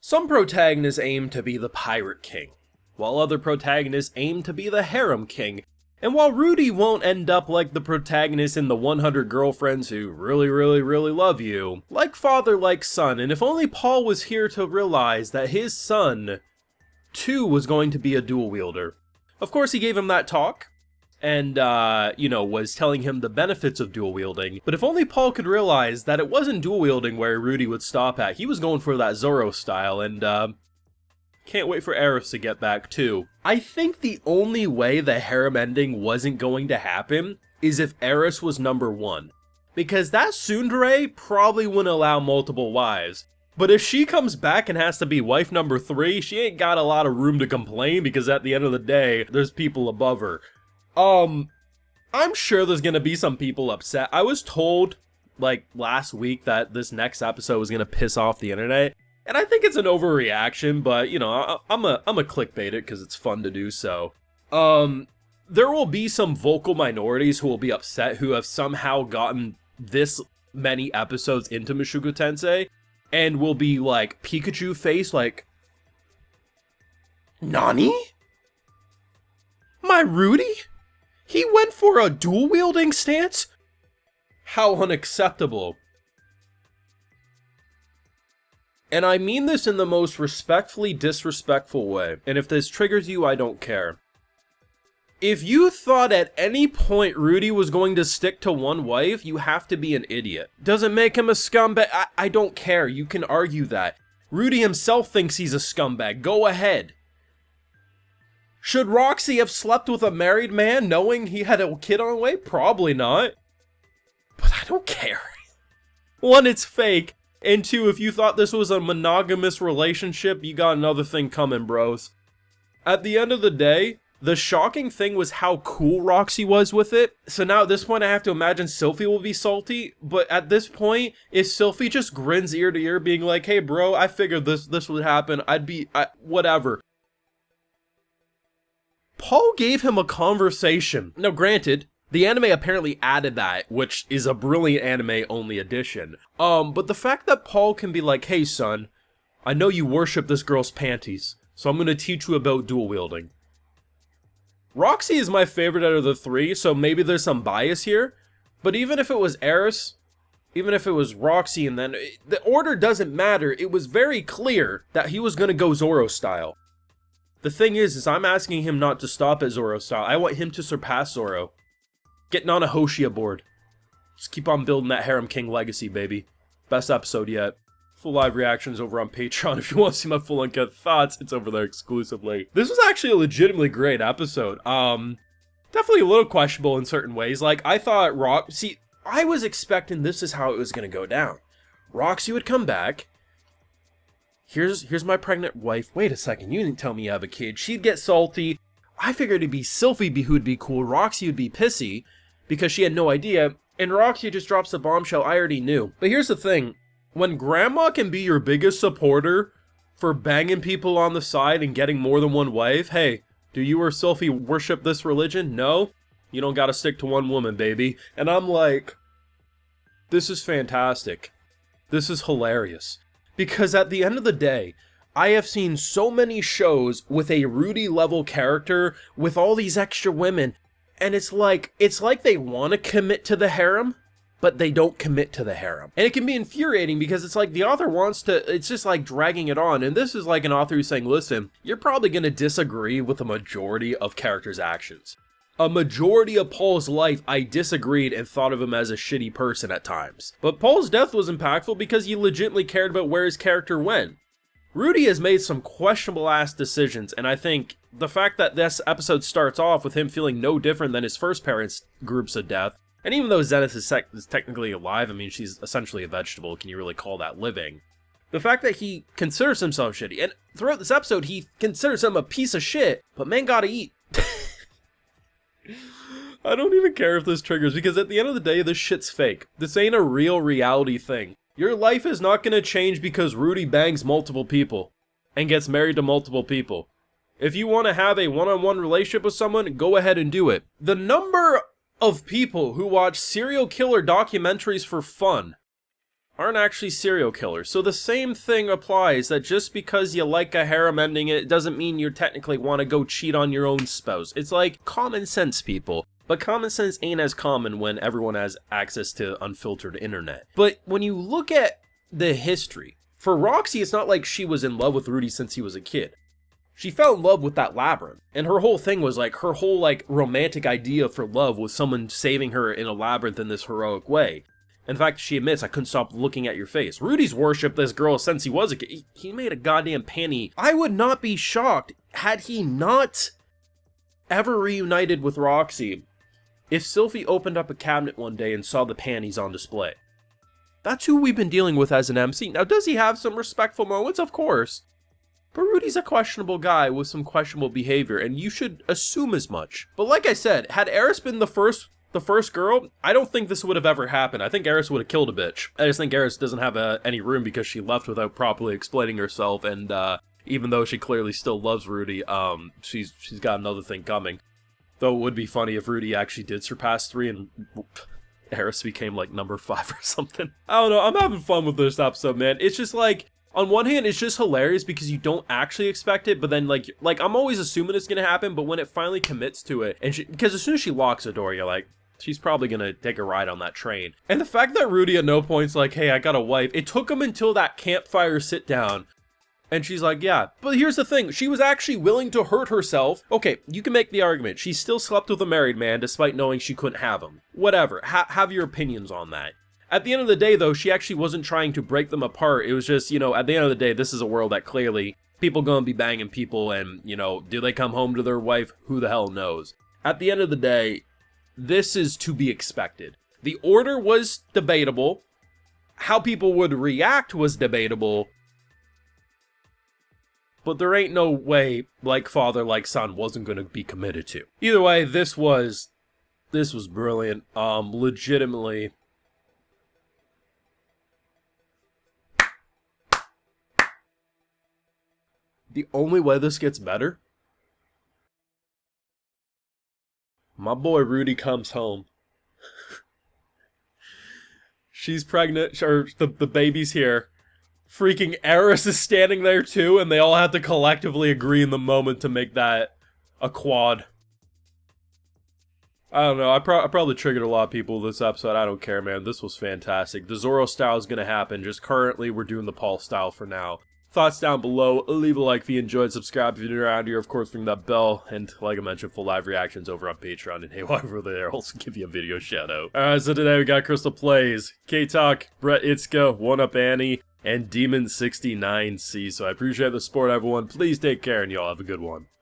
Some protagonists aim to be the pirate king, while other protagonists aim to be the harem king. And while Rudy won't end up like the protagonist in the 100 girlfriends who really love you, like father, like son, and if only Paul was here to realize that his son, too, was going to be a dual wielder. Of course, he gave him that talk, and, was telling him the benefits of dual wielding, but if only Paul could realize that it wasn't dual wielding where Rudy would stop at. He was going for that Zoro style, and, can't wait for Eris to get back too. I think the only way the harem ending wasn't going to happen is if Eris was number 1. Because that tsundere probably wouldn't allow multiple wives. But if she comes back and has to be wife number 3, she ain't got a lot of room to complain because at the end of the day, there's people above her. I'm sure there's gonna be some people upset. I was told, like, last week that this next episode was gonna piss off the internet. And I think it's an overreaction, but, I'm a clickbait it because it's fun to do so. There will be some vocal minorities who will be upset who have somehow gotten this many episodes into Mushoku Tensei and will be like Pikachu face, like, Nani? My Rudy? He went for a dual wielding stance? How unacceptable. And I mean this in the most respectfully disrespectful way, and if this triggers you, I don't care. If you thought at any point Rudy was going to stick to one wife, you have to be an idiot. Doesn't make him a scumbag. I don't care, you can argue that. Rudy himself thinks he's a scumbag, go ahead. Should Roxy have slept with a married man knowing he had a kid on the way? Probably not. But I don't care. 1, it's fake. And 2, if you thought this was a monogamous relationship, you got another thing coming, bros. At the end of the day, the shocking thing was how cool Roxy was with it. So now at this point, I have to imagine Sylphie will be salty. But at this point, if Sylphie just grins ear to ear, being like, hey bro, I figured this would happen, whatever. Paul gave him a conversation. Now granted, the anime apparently added that, which is a brilliant anime-only addition. But the fact that Paul can be like, hey son, I know you worship this girl's panties, so I'm gonna teach you about dual-wielding. Roxy is my favorite out of the 3, so maybe there's some bias here, but even if it was Eris, even if it was Roxy, and then, the order doesn't matter. It was very clear that he was gonna go Zoro style. The thing is I'm asking him not to stop at Zoro style. I want him to surpass Zoro. Getting on a Hoshi aboard. Just keep on building that Harem King legacy, baby. Best episode yet. Full live reactions over on Patreon. If you want to see my full uncut thoughts, it's over there exclusively. This was actually a legitimately great episode. Definitely a little questionable in certain ways. Like, I thought I was expecting this is how it was going to go down. Roxy would come back. Here's my pregnant wife. Wait a second, you didn't tell me you have a kid. She'd get salty. I figured it'd be Sylphie who'd be cool. Roxy would be pissy because she had no idea. And Roxy just drops the bombshell I already knew. But here's the thing. When grandma can be your biggest supporter for banging people on the side and getting more than one wife, hey, do you or Sylphie worship this religion? No? You don't gotta stick to one woman, baby. And I'm like, this is fantastic. This is hilarious. Because at the end of the day, I have seen so many shows with a Rudy level character with all these extra women, and it's like they want to commit to the harem, but they don't commit to the harem. And it can be infuriating because it's like the author wants to, it's just like dragging it on. And this is like an author who's saying, listen, you're probably going to disagree with the majority of characters' actions. A majority of Paul's life, I disagreed and thought of him as a shitty person at times. But Paul's death was impactful because he legitimately cared about where his character went. Rudy has made some questionable ass decisions, and I think the fact that this episode starts off with him feeling no different than his first parents' groups of death, and even though Zenith is technically alive, I mean, she's essentially a vegetable, can you really call that living? The fact that he considers himself shitty, and throughout this episode, he considers him a piece of shit, but man gotta eat. I don't even care if this triggers, because at the end of the day, this shit's fake. This ain't a real reality thing. Your life is not gonna change because Rudy bangs multiple people and gets married to multiple people. If you want to have a one-on-one relationship with someone, go ahead and do it. The number of people who watch serial killer documentaries for fun aren't actually serial killers. So the same thing applies, that just because you like a harem ending, it doesn't mean you technically want to go cheat on your own spouse. It's like common sense, people. But common sense ain't as common when everyone has access to unfiltered internet. But when you look at the history, for Roxy, it's not like she was in love with Rudy since he was a kid. She fell in love with that labyrinth, and her whole thing was like, her whole like romantic idea for love was someone saving her in a labyrinth in this heroic way. In fact, she admits, I couldn't stop looking at your face. Rudy's worshipped this girl since he was a kid. He made a goddamn panty. I would not be shocked had he not ever reunited with Roxy if Sylphie opened up a cabinet one day and saw the panties on display. That's who we've been dealing with as an MC. Now, does he have some respectful moments? Of course. But Rudy's a questionable guy with some questionable behavior, and you should assume as much. But like I said, had Eris been the first girl, I don't think this would have ever happened. I think Eris would have killed a bitch. I just think Eris doesn't have any room because she left without properly explaining herself, and even though she clearly still loves Rudy, she's got another thing coming. Though it would be funny if Rudy actually did surpass 3 and Eris became like number 5 or something. I don't know, I'm having fun with this episode, man. It's just like, on one hand, it's just hilarious because you don't actually expect it, but then like I'm always assuming it's gonna happen, but when it finally commits to it, and because as soon as she locks the door, you're like, she's probably gonna take a ride on that train. And the fact that Rudy at no point's like, hey, I got a wife, it took him until that campfire sit down, and she's like, yeah. But here's the thing, she was actually willing to hurt herself. Okay, you can make the argument, she still slept with a married man despite knowing she couldn't have him. Whatever, have your opinions on that. At the end of the day, though, she actually wasn't trying to break them apart. It was just, you know, at the end of the day, this is a world that clearly people gonna be banging people, and, you know, do they come home to their wife? Who the hell knows? At the end of the day, this is to be expected. The order was debatable. How people would react was debatable. But there ain't no way like father, like son wasn't gonna be committed to. Either way, this was brilliant. Legitimately. The only way this gets better, my boy Rudy comes home. She's pregnant, or the baby's here. Freaking Eris is standing there too, and they all have to collectively agree in the moment to make that a quad. I don't know, I probably triggered a lot of people with this episode. I don't care, man. This was fantastic. The Zoro style is gonna happen, just currently we're doing the Paul style for now. Thoughts down below, leave a like if you enjoyed, subscribe if you're new around here, of course ring that bell, and like I mentioned, full live reactions over on Patreon, and hey, while we're there, I'll also give you a video shout out. Alright, so today we got Crystal Plays, K-Talk, Brett Itzka, 1UP Annie, and Demon69C, so I appreciate the support everyone, please take care and y'all have a good one.